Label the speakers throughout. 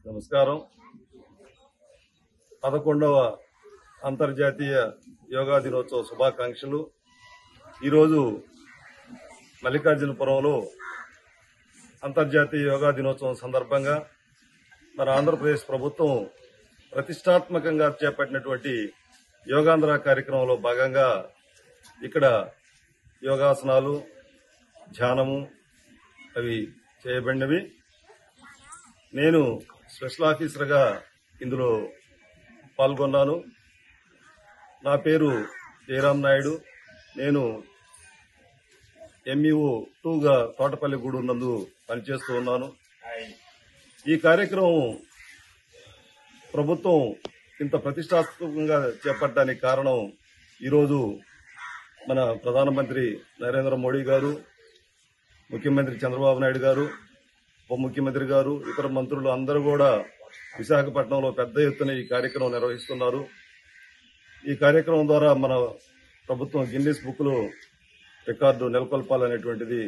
Speaker 1: నమస్కారం. 11వ అంతర్జాతీయ యోగా దినోత్సవ శుభాకాంక్షలు. ఈరోజు మల్లికార్జునపురంలో అంతర్జాతీయ యోగా దినోత్సవం సందర్భంగా మన ఆంధ్రప్రదేశ్ ప్రభుత్వం ప్రతిష్టాత్మకంగా చేపట్టినటువంటి యోగాంధ్ర కార్యక్రమంలో భాగంగా ఇక్కడ యోగాసనాలు, ధ్యానము అవి చేయబడినవి. నేను స్పెషల్ ఆఫీసర్గా ఇందులో పాల్గొన్నాను. నా పేరు జయరాం నాయుడు. నేను MEO 2గా తోటపల్లి గూడూరు నందు పనిచేస్తూ ఉన్నాను. ఈ కార్యక్రమం ప్రభుత్వం ఇంత ప్రతిష్టాత్మకంగా చేపట్టడానికి కారణం ఈరోజు మన ప్రధానమంత్రి నరేంద్ర మోడీ గారు, ముఖ్యమంత్రి చంద్రబాబు నాయుడు గారు, ఉప ముఖ్యమంత్రి గారు, ఇతర మంత్రులు అందరూ కూడా విశాఖపట్నంలో పెద్ద ఎత్తున ఈ కార్యక్రమం నిర్వహిస్తున్నారు. ఈ కార్యక్రమం ద్వారా మన ప్రభుత్వం గిన్నిస్ బుక్ లో రికార్డు నెలకొల్పాలనేటువంటిది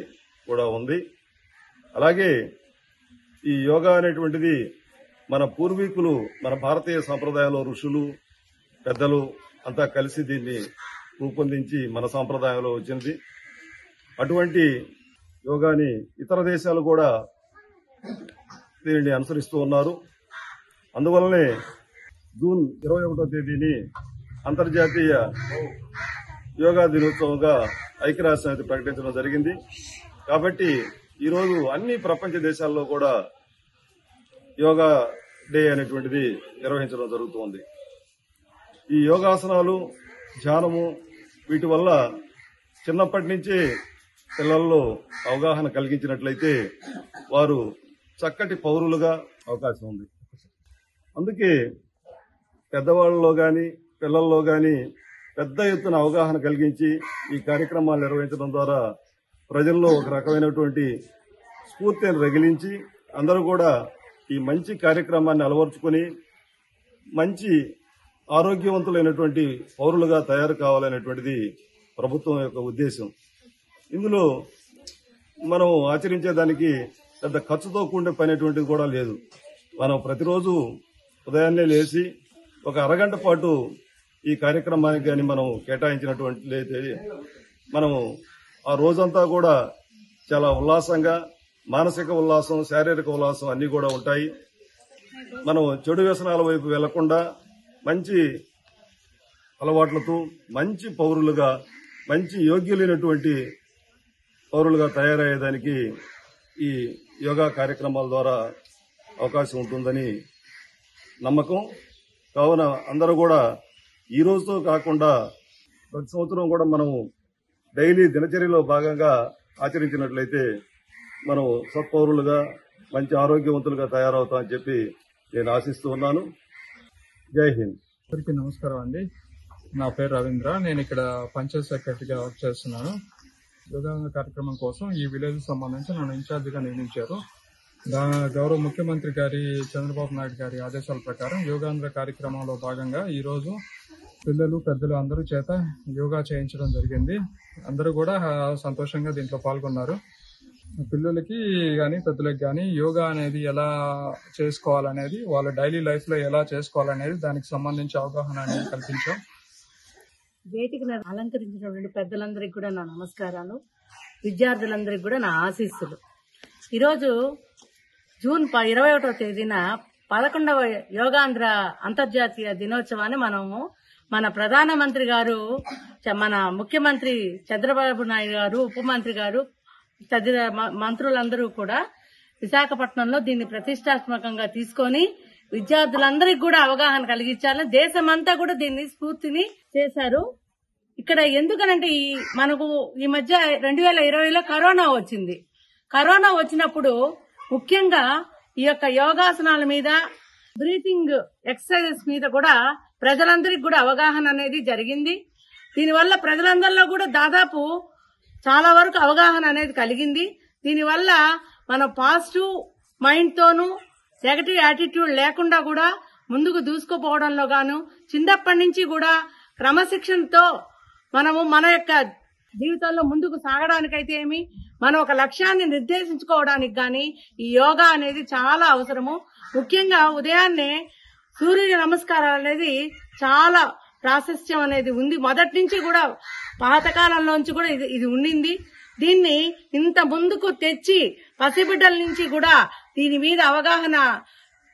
Speaker 1: కూడా ఉంది. అలాగే ఈ యోగా అనేటువంటిది మన పూర్వీకులు, మన భారతీయ సంప్రదాయంలో ఋషులు, పెద్దలు అంతా కలిసి దీన్ని రూపొందించి మన సంప్రదాయంలో వచ్చింది. అటువంటి యోగాని ఇతర దేశాలు కూడా దీనిని అనుసరిస్తూ ఉన్నారు. అందువల్లనే జూన్ 21వ తేదీని అంతర్జాతీయ యోగా దినోత్సవంగా ఐక్యరాజ్య సమితి ప్రకటించడం జరిగింది. కాబట్టి ఈరోజు అన్ని ప్రపంచ దేశాల్లో కూడా యోగా డే అనేటువంటిది నిర్వహించడం జరుగుతోంది. ఈ యోగాసనాలు, ధ్యానము వీటి వల్ల చిన్నప్పటి నుంచే పిల్లల్లో అవగాహన కలిగించినట్లయితే వారు చక్కటి పౌరులుగా అవకాశం ఉంది. అందుకే పెద్దవాళ్లలో గాని పిల్లల్లో గాని పెద్ద ఎత్తున అవగాహన కలిగించి ఈ కార్యక్రమాలు నిర్వహించడం ద్వారా ప్రజల్లో ఒక రకమైనటువంటి స్ఫూర్తిని రగిలించి అందరూ కూడా ఈ మంచి కార్యక్రమాన్ని అలవర్చుకుని మంచి ఆరోగ్యవంతులైనటువంటి పౌరులుగా తయారు కావాలనేటువంటిది ప్రభుత్వం యొక్క ఉద్దేశం. ఇందులో మనం ఆచరించేదానికి పెద్ద ఖర్చుతో కూడిన పని అటువంటిది కూడా లేదు. మనం ప్రతిరోజు ఉదయాన్నే లేచి ఒక అరగంట పాటు ఈ కార్యక్రమానికి కానీ మనం కేటాయించినటువంటి మనం ఆ రోజంతా కూడా చాలా ఉల్లాసంగా, మానసిక ఉల్లాసం, శారీరక ఉల్లాసం అన్ని కూడా ఉంటాయి. మనం చెడు వ్యసనాల వైపు వెళ్లకుండా మంచి అలవాట్లతో మంచి పౌరులుగా, మంచి యోగ్యులైనటువంటి పౌరులుగా తయారయ్యేదానికి ఈ యోగా కార్యక్రమాల ద్వారా అవకాశం ఉంటుందని నమ్మకం. కావున అందరూ కూడా ఈ రోజుతో కాకుండా ప్రతి సంవత్సరం కూడా మనం డైలీ దినచర్యలో భాగంగా ఆచరించినట్లయితే మనం సత్పౌరులుగా, మంచి ఆరోగ్యవంతులుగా తయారవుతామని చెప్పి నేను ఆశిస్తూ ఉన్నాను. జై హింద్.
Speaker 2: అందరికీ నమస్కారం అండి. నా పేరు రవీంద్ర. నేను ఇక్కడ పంచాయత్ సెక్రటరీగా వర్క్ చేస్తున్నాను. యోగా కార్యక్రమం కోసం ఈ విలేజ్ సంబంధించి నన్ను ఇన్ఛార్జిగా నియమించారు. గౌరవ ముఖ్యమంత్రి గారి చంద్రబాబు నాయుడు గారి ఆదేశాల ప్రకారం యోగాంధ్ర కార్యక్రమంలో భాగంగా ఈ రోజు పిల్లలు, పెద్దలు అందరూ చేత యోగా చేయించడం జరిగింది. అందరూ కూడా సంతోషంగా దీంట్లో పాల్గొన్నారు. పిల్లలకి కానీ పెద్దలకి కానీ యోగా అనేది ఎలా చేసుకోవాలనేది, వాళ్ళ డైలీ లైఫ్ లో ఎలా చేసుకోవాలనేది దానికి సంబంధించి అవగాహన అనేది కల్పించాం.
Speaker 3: వేదికను అలంకరించినటువంటి పెద్దలందరికీ కూడా నా నమస్కారాలు, విద్యార్థులందరికీ కూడా నా ఆశీస్సులు. ఈరోజు జూన్ 21వ తేదీన 11వ యోగాంధ్ర అంతర్జాతీయ దినోత్సవాన్ని మనము మన ప్రధానమంత్రి గారు, మన ముఖ్యమంత్రి చంద్రబాబు నాయుడు గారు, ఉప మంత్రి గారు, తదితర మంత్రులందరూ కూడా విశాఖపట్నంలో దీన్ని ప్రతిష్టాత్మకంగా తీసుకొని విద్యార్థులందరికీ కూడా అవగాహన కలిగించాలని దేశమంతా కూడా దీన్ని స్ఫూర్తిని చేశారు. ఇక్కడ ఎందుకనంటే మనకు ఈ మధ్య 2020లో కరోనా వచ్చింది. కరోనా వచ్చినప్పుడు ముఖ్యంగా ఈ యొక్క యోగాసనాల మీద, బ్రీతింగ్ ఎక్సర్సైజెస్ మీద కూడా ప్రజలందరికీ కూడా అవగాహన అనేది జరిగింది. దీనివల్ల ప్రజలందరిలో కూడా దాదాపు చాలా వరకు అవగాహన అనేది కలిగింది. దీనివల్ల మన పాజిటివ్ మైండ్ తోనూ నెగటివ్ యాటిట్యూడ్ లేకుండా కూడా ముందుకు దూసుకుపోవడంలో గాను చిన్నప్పటి నుంచి కూడా క్రమశిక్షణతో మనము మన యొక్క జీవితంలో ముందుకు సాగడానికైతే ఏమి, మనం ఒక లక్ష్యాన్ని నిర్దేశించుకోవడానికి గాని ఈ యోగా అనేది చాలా అవసరము. ముఖ్యంగా ఉదయాన్నే సూర్యుడి నమస్కారాలు అనేది చాలా ప్రాశస్త్యం అనేది ఉంది. మొదటి నుంచి కూడా పాతకాలంలోంచి కూడా ఇది ఉండింది. దీన్ని ఇంత ముందుకు తెచ్చి పసిబిడ్డల నుంచి కూడా దీని మీద అవగాహన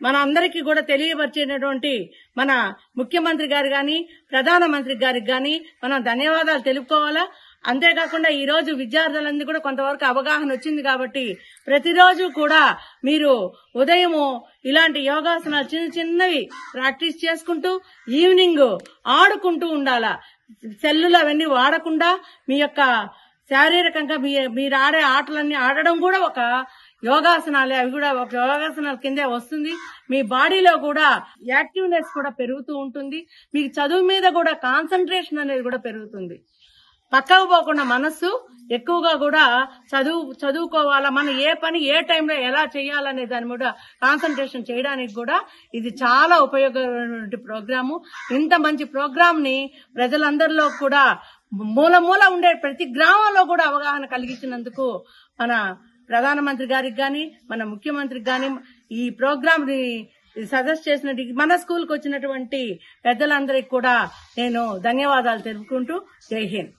Speaker 3: మన అందరికీ కూడా తెలియపరిచినటువంటి మన ముఖ్యమంత్రి గారు గాని ప్రధానమంత్రి గారికి గాని మనం ధన్యవాదాలు తెలుపుకోవాలా. అంతేకాకుండా ఈ రోజు విద్యార్థులందరూ కూడా కొంతవరకు అవగాహన వచ్చింది కాబట్టి ప్రతిరోజు కూడా మీరు ఉదయము ఇలాంటి యోగాసనాలు చిన్న చిన్నవి ప్రాక్టీస్ చేసుకుంటూ ఈవినింగ్ ఆడుకుంటూ ఉండాలా. సెల్లులు అవన్నీ వాడకుండా మీ యొక్క శారీరకంగా మీరు ఆడే ఆటలన్నీ ఆడడం కూడా ఒక యోగాసనాలే. అవి కూడా ఒక యోగాసనాల కిందే వస్తుంది. మీ బాడీలో కూడా యాక్టివ్నెస్ కూడా పెరుగుతూ ఉంటుంది. మీకు చదువు మీద కూడా కాన్సన్ట్రేషన్ అనేది కూడా పెరుగుతుంది. పక్కకు పోకుండా మనస్సు ఎక్కువగా కూడా చదువుకోవాలా, మనం ఏ పని ఏ టైంలో ఎలా చేయాలనే దాని మీద కాన్సన్ట్రేషన్ చేయడానికి కూడా ఇది చాలా ఉపయోగకరమైన ప్రోగ్రాము. ఇంత మంచి ప్రోగ్రామ్ ని ప్రజలందరిలో కూడా మూల ఉండే ప్రతి గ్రామంలో కూడా అవగాహన కలిగించినందుకు మన ప్రధానమంత్రి గారికి గాని మన ముఖ్యమంత్రికి గాని ఈ ప్రోగ్రామ్ ని సజెస్ట్ చేసిన మన స్కూల్ కు వచ్చినటువంటి పెద్దలందరికీ కూడా నేను ధన్యవాదాలు తెలుపుకుంటూ జై హింద్.